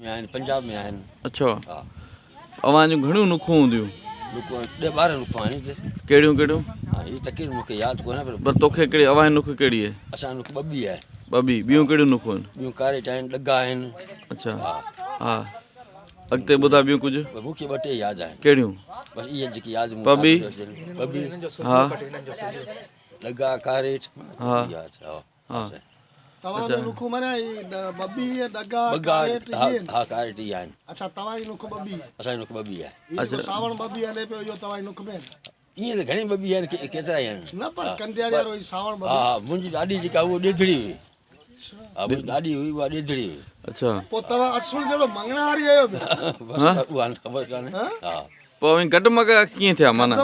में आहिनि, पंजाब में आहिनि। अच्छा, हा, अवां जूं घणियूं नुखूं हूंदियूं? नुख 12 नुख आहिनि हिते। कहिड़ियूं कहिड़ियूं? हा, हीअ तकीर मूंखे यादि कोन्हे पर पर तोखे कहिड़ी अवां जी नुख कहिड़ी आहे? असां नुख ॿ आहे। ॿी, ॿियूं कहिड़ियूं नुखूं आहिनि? ॿियूं कारेट आहिनि, ॾगा आहिनि। अच्छा, हा, हा, अॻिते ॿुधा ॿियूं कुझु? मूंखे 2 टे यादि आहिनि। कहिड़ियूं? बसि इहे जेकी यादि पबी? ॿबी, हा, ॾगा, कारेट। हा, यादि, हा। तव्हांजो नुखू माना बब्बी डगा ॿ कारेट हा, इहे हा, कारेट इहे आहिनि। अच्छा तव्हांजी नुख बब्बी आहे। असांजी नुख ॿ आहे। इहो जेको सावण बब्बी हले पियो इहो तव्हांजी नुख में ईअं त घणी ॿ आहिनि, केतिरा ई आहिनि। न पर कंडियारी वारो ई सावण बब्बी। हा, मुंहिंजी ॾाॾी जेका उहा ॾेधड़ी हुई। हा, मुंहिंजी ॾाॾी हुई उहा ॾेधड़ी हुई। अच्छा, पोइ तव्हां असुल जहिड़ो मंगणाहारी आहियो पिया। बसि उहा ख़बर कान्हे। हा, पोइ घटि मग कीअं थिया माना?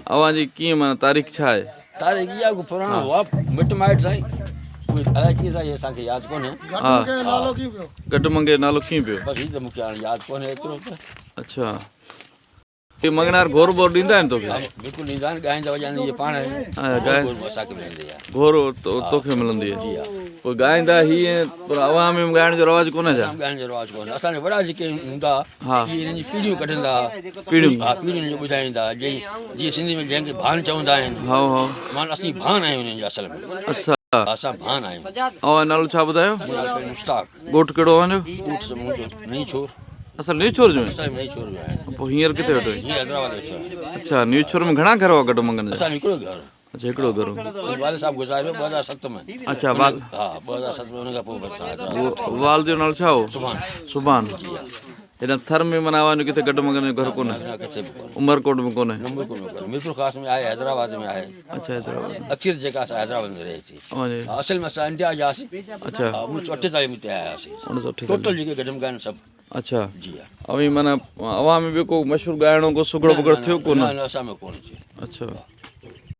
अवां जी कीअं माना तारीख़ छा आहे? तारीख़ इहा पुराणो हुआ, मिट माइट साईं। उहे अलाए कीअं था, इहे असांखे यादि कोन्हे। नालो कीअं पियो? घटि मंगे नालो कीअं पियो? बसि हीअ त मूंखे हाणे यादि कोन्हे एतिरो त। अच्छा, ये मंगनार घोर बोर ॾींदा आहिनि तोखे? हा, बिल्कुलु ॾींदा आहिनि, ॻाईंदा वॼाईंदा इहे पाण गांइ असांखे मिलंदी आहे। घोर तोखे मिलंदी आहे? पोइ ॻाईंदा हीअं पर अवां में ॻाइण जो रवाजु कोन्हे छा? ॻाइण जो रवाजु कोन्हे। असांजा वॾा जेके हूंदा हा, इहे हिननि जी पीढ़ियूं कढंदा। पीढ़ियूं? हा, पीढ़ियुनि जो ॿुधाईंदा। जीअं सिंधी में जंहिंखे भान चवंदा आहिनि। हा, हा। माना असीं भान आहियूं हिननि जा असल में। अच्छा, असां भान आहियूं। अवां नालो छा ॿुधायो? मुश्ताक। ॻोठु कहिड़ो अवां जो? ऊठ से मुंहिंजो नई छोर। असां न्यूछोर जो? असां नई छोर में आहियूं। पोइ हींअर किथे वेठो आहीं? हीअं हैदराबाद वेठो आहियां। अच्छा, न्यूछोर में घणा घर हुआ घटि मंगनि जा? असां हिकिड़ो घर। अच्छा, हिकिड़ो घर हो। वाले साहब गुज़ारियो 2007 में। अच्छा, वाल? हा, 2007 में हुन खां पोइ बसि हैदराबाद। वाल जो नालो छा हो? सुभान। सुभान। हिन थर में माना अवां जो किथे घटि मंगनि जो घर कोन्हे? किथे बि कोन्हे। उमरकोट में कोन्हे? नंबर कोन्हे। मिरपुर खास में आहे, हैदराबाद में आहे। अच्छा, हैदराबाद। अक्सर जेका असां हैदराबाद में रहे थी। अवां जे? असल में असां इंडिया जा हुआसीं। अच्छा, 1948 में हिते आया हुआसीं। 1948 टोटल जेके गॾिमगा आहिनि सभु। अच्छा, जी हा। अवी माना अवां में ॿियो को मशहूरु ॻाइणो को सुगड़ बुगड़ थियो कोन्हे? न, असां में कोन्हे थियो। अच्छा।